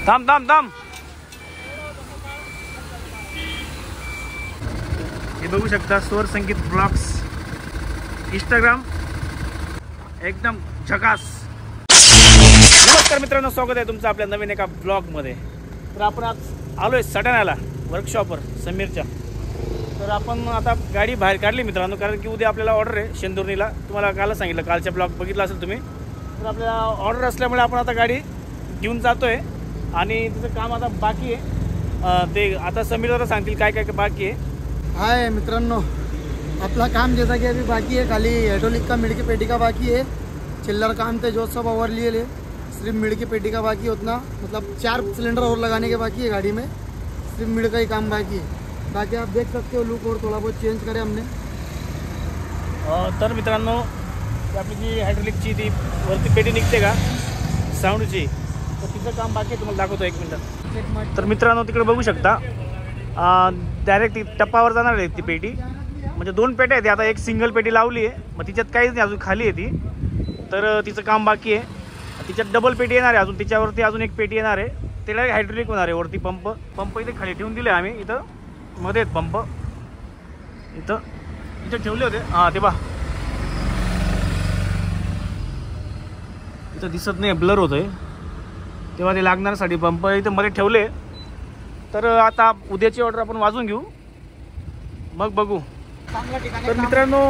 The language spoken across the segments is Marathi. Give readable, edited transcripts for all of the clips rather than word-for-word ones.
थांब थांब थांब. हे बघू शकता स्वर संगीत ब्लॉग्स इंस्टाग्राम एकदम झकास. नमस्कार मित्रांनो, स्वागत आहे तुमचं आपल्या नवीन एका ब्लॉगमध्ये. तर आपण आज आलोय सटाण्याला वर्कशॉपवर समीरच्या. तर आपण आता गाडी बाहेर काढली मित्रांनो, कारण की उद्या आपल्याला ऑर्डर आहे शेंदुर्णीला. तुम्हाला कालच सांगितलं, कालच्या ब्लॉग बघितला असेल तुम्ही. तर आपल्याला ऑर्डर असल्यामुळे आपण आता गाडी घेऊन जातोय आणि तिचं काम आता बाकी आहे. ते आता समीर दादा सांगतील काय काय बाकी आहे. हाय मित्रांनो, अपना काम जैसा कि अभी बाकी है, खाली हाइड्रोलिक का मिड़ की पेटी का बाकी है. चिल्लर काम थे जो सब ओवर लिए ले, सिर्फ मिड़ की पेटी का बाकी है उतना. मतलब 4 सिलेंडर और लगाने के बाकी है गाड़ी में, सिर्फ मिड़ का ही काम बाकी है. बाकी आप देख सकते हो लुक और थोड़ा बहुत चेंज करे हमने. तर मित्रांनो, आपली जी हायड्रोलिकची ती वरती पेटी निघते का साऊंडची, तर तिचं काम बाकी आहे. तुम्हाला दाखवतो 1 मिनिट. तर मित्रांनो तिकडे बघू शकता, डायरेक्ट ती टप्पावर जाणार आहे ती पेटी. म्हणजे 2 पेट्या आहेत. आता एक सिंगल पेटी लावली आहे, मग तिच्यात काहीच नाही, अजून खाली आहे ती. तर तिचं काम बाकी आहे. तिच्यात डबल पेटी येणार आहे, अजून तिच्यावरती अजून एक पेटी येणार आहे. त्याला हायड्रोलिक होणार आहे. वरती पंप इथे खाली ठेवून दिले आम्ही. इथं मध्ये आहेत पंप, इथं ठेवले होते. हां ते बा इथं दिसत नाही, ब्लर होतोय. तेव्हा ते लागण्यासाठी पंप इथं मध्ये ठेवले. तर आता उद्याची ऑर्डर आपण वाजून घेऊ, मग बघू. तर मित्रांनो,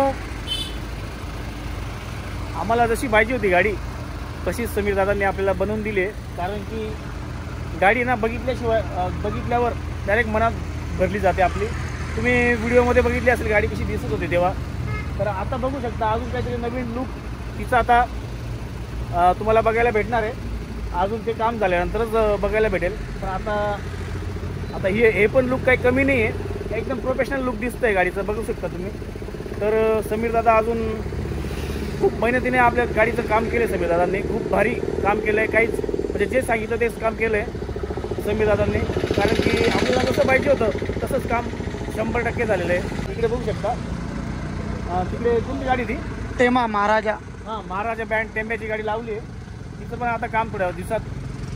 आम्हाला जशी पाहिजे होती गाडी तशीच समीर दादांनी आपल्याला बनवून दिली आहे. कारण की गाडी ना बघितल्यावर डायरेक्ट मनात भरली जाते आपली. तुम्ही व्हिडिओमध्ये बघितली असेल गाडी कशी दिसत होती तेव्हा. तर आता बघू शकता अजून काहीतरी नवीन लुक तिचा आता तुम्हाला बघायला भेटणार आहे. अजून ते काम झाल्यानंतरच बघायला भेटेल. पण आता हे पण लुक काही कमी नाही आहे, एकदम प्रोफेशनल लुक दिसतं आहे गाडीचं, बघू शकता तुम्ही. तर समीर दादा अजून खूप मेहनतीने आपल्या गाडीचं काम केलं आहे. समीर दादांनी खूप भारी काम केलं आहे. काहीच म्हणजे जे सांगितलं तेच काम केलं आहे समीर दादांनी. कारण की आपल्याला जसं पाहिजे होतं तसंच काम 100% झालेलं आहे. इकडे बघू शकता, तिकडे कोणती गाडी ती टेमा महाराजा. हां, महाराजा बँड टेंब्याची गाडी लावली आहे. तिचं पण आता काम थोड्या दिवसात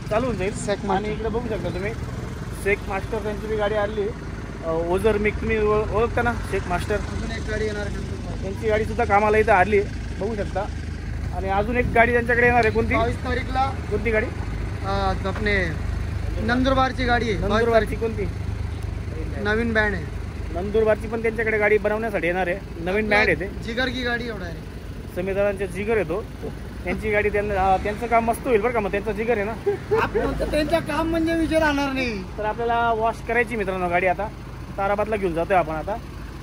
चालू होऊन जाईल. आणि इकडे बघू शकता तुम्ही शेख मास्टर त्यांची बी गाडी आली आहे. ओझर मिक तुम्ही ओळखता ना, शेख मास्टर. अजून एक गाडी येणार त्यांची गाडीसुद्धा कामाला इथं आली आहे, बघू शकता. आणि अजून एक गाडी त्यांच्याकडे येणार आहे. कोणती? 22 तारीखला. कोणती गाडी? अपने नंदुरबारची गाडी आहे. नंदुरबारची कोणती? नवीन बँड आहे नंदुरबारची पण त्यांच्याकडे गाडी बनवण्यासाठी येणार आहे. नवीन बँड आहे ते. जिगर की गाडी एवढा आहे. समीर दादांचा जिगर येतो त्यांची गाडी. त्यांचं काम मस्त होईल बरं का. मग त्यांचा जिगर आहे ना, त्यांचं काम म्हणजे विचार राहणार नाही. तर आपल्याला वॉश करायची मित्रांनो गाडी. आता ताराबादला घेऊन जातोय आपण. आता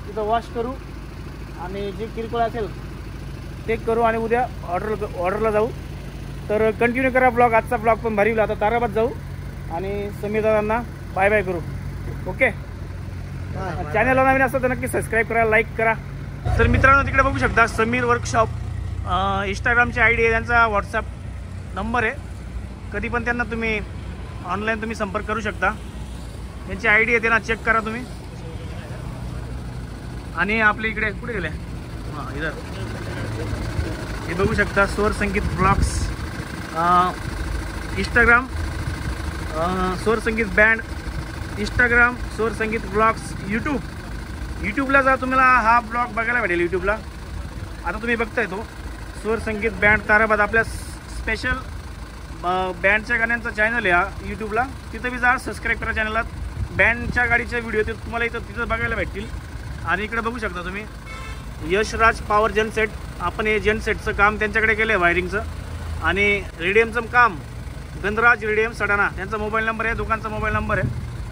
तिथं वॉश करू आणि जे किरकोळ असेल ते करू आणि उद्या ऑर्डरला जाऊ. तर कंटिन्यू करा ब्लॉग. आजचा ब्लॉग पण भारी होईल. आता ताराबाद जाऊ आणि समीर दादांना बाय बाय करू. ओके. चॅनलला नवीन असतं तर नक्की सबस्क्राईब करा, लाईक करा. तर मित्रांनो तिकडे बघू शकता समीर वर्कशॉप इंस्टाग्रामची ID आहे, त्यांचा व्हॉट्सअप नंबर आहे. कधी पण त्यांना तुम्ही ऑनलाईन संपर्क करू शकता. त्यांची ID आहे, त्यांना चेक करा तुम्ही. आणि आपल्या इकडे कुठे गेले? हां इधर हे बघू शकता स्वर संगीत ब्लॉग्स इंस्टाग्राम, स्वर संगीत बँड इंस्टाग्राम, स्वर संगीत ब्लॉग्स यूट्यूबला जा. तुम्हाला हा ब्लॉग बघायला भेटेल यूट्यूबला. आता तुम्ही बघताय तो स्वर संगीत बँड ताराबाद. आपल्या स्पेशल बँडच्या गाण्यांचा चॅनल आहे हा यूट्यूबला. तिथं बी जा, सबस्क्राईब करा चॅनलला. बँडच्या गाडीचे व्हिडिओ ते तुम्हाला तिथं बघायला भेटतील. आणि इकडे बघू शकता तुम्ही यशराज पॉवर जनसेट. आपण हे जनसेटचं काम त्यांच्याकडे केलं आहे, वायरिंगचं. आणि रेडियमचं काम गंधराज रेडियम सडाणा, त्यांचा मोबाईल नंबर आहे, दुकानचा मोबाईल नंबर आहे.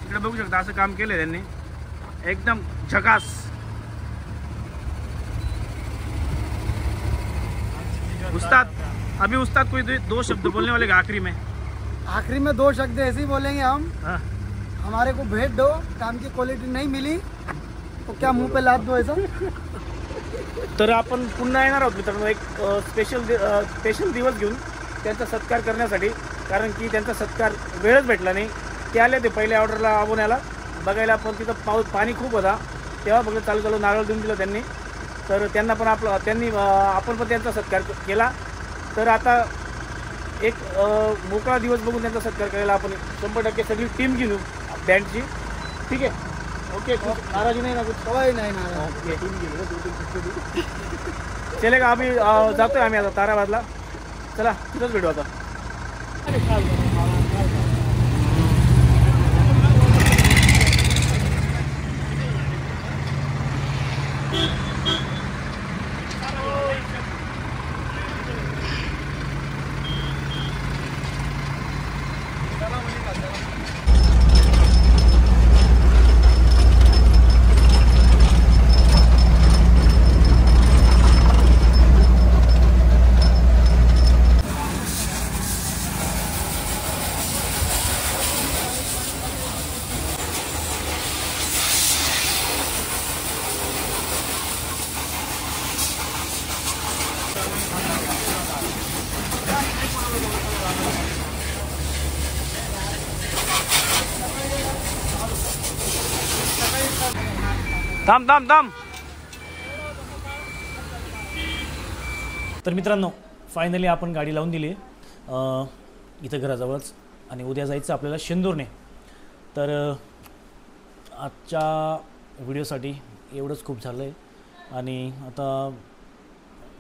इकडे बघू शकता असं काम केलं आहे त्यांनी, एकदम झकास. उस्ताद अभी उस्ताद कोई 2 शब्द बोलने वाले आखिरी में 2 शब्द ऐसे ही बोलेंगे हम. हमारे को भेंट दो, काम की क्वालिटी नहीं मिली तो क्या मुंह पे लाद दो ऐसा. तर आपण पुन्हा येणार आहोत मित्रांनो एक स्पेशल दिवस घेऊन त्यांचा सत्कार करण्यासाठी. कारण की त्यांचा सत्कार वेळच भेटला नाही. ते आले ते पहिल्या ऑर्डरला आबोण्याला बघायला, पण तिथं पाणी खूप होता. तेव्हा बघा चालू नारळ देऊन दिलं त्यांनी. तर त्यांना पण आपण पण त्यांचा सत्कार केला. तर आता एक मोकळा दिवस बघून त्यांचा सत्कार करायला आपण 100% सगळी टीम घेऊ बँडची. ठीक आहे, ओके. नाराजी नाही ना कुछ? सवय नाही ना. ओके, चलेगा. आम्ही जातोय आम्ही आता ताराबादला. चला तिथंच भेटू आता. थांब थांब थांब. तर मित्रांनो, फायनली आपण गाडी लावून दिली इथं घराजवळच, आणि उद्या जायचं आपल्याला शेंदूरने. तर आजच्या व्हिडिओसाठी एवढंच खूप झालं आहे. आणि आता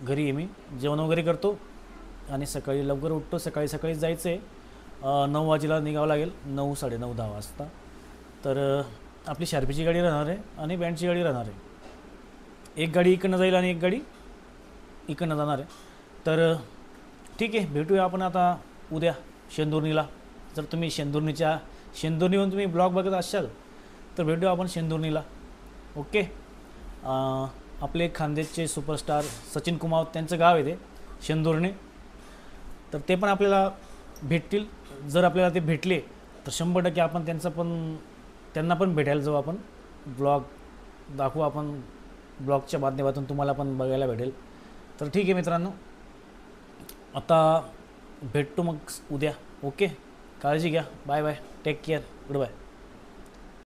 घरी आहे, मी जेवण वगैरे करतो आणि सकाळी लवकर उठतो. सकाळी जायचं आहे. 9 वाजेला निघावं लागेल, 9, 9:30, 10 वाजता. तर आपली शार्पीची गाडी राहणार आहे आणि बँडची गाडी राहणार आहे. एक गाडी इकडनं जाईल आणि एक गाडी इकडनं जाणार आहे. तर ठीक आहे, भेटूया आपण आता उद्या शेंदुर्णीला. जर तुम्ही शेंदुर्णीहून तुम्ही ब्लॉग बघत असाल तर भेटूया आपण शेंदुर्णीला. ओके. आपले खानदेशचे सुपरस्टार सचिन कुमावत, त्यांचं गाव आहे ते शेंदुर्णी. तर ते पण आपल्याला भेटतील. जर आपल्याला ते भेटले तर 100% आपण त्यांना पण भेटायला जाऊ. आपण ब्लॉग दाखवू, आपण ब्लॉगच्या माध्यमातून तुम्हाला पण बघायला भेटेल. तर ठीक आहे मित्रांनो, आता भेटतो मग उद्या. ओके, काळजी घ्या. Bye bye, take care, good bye.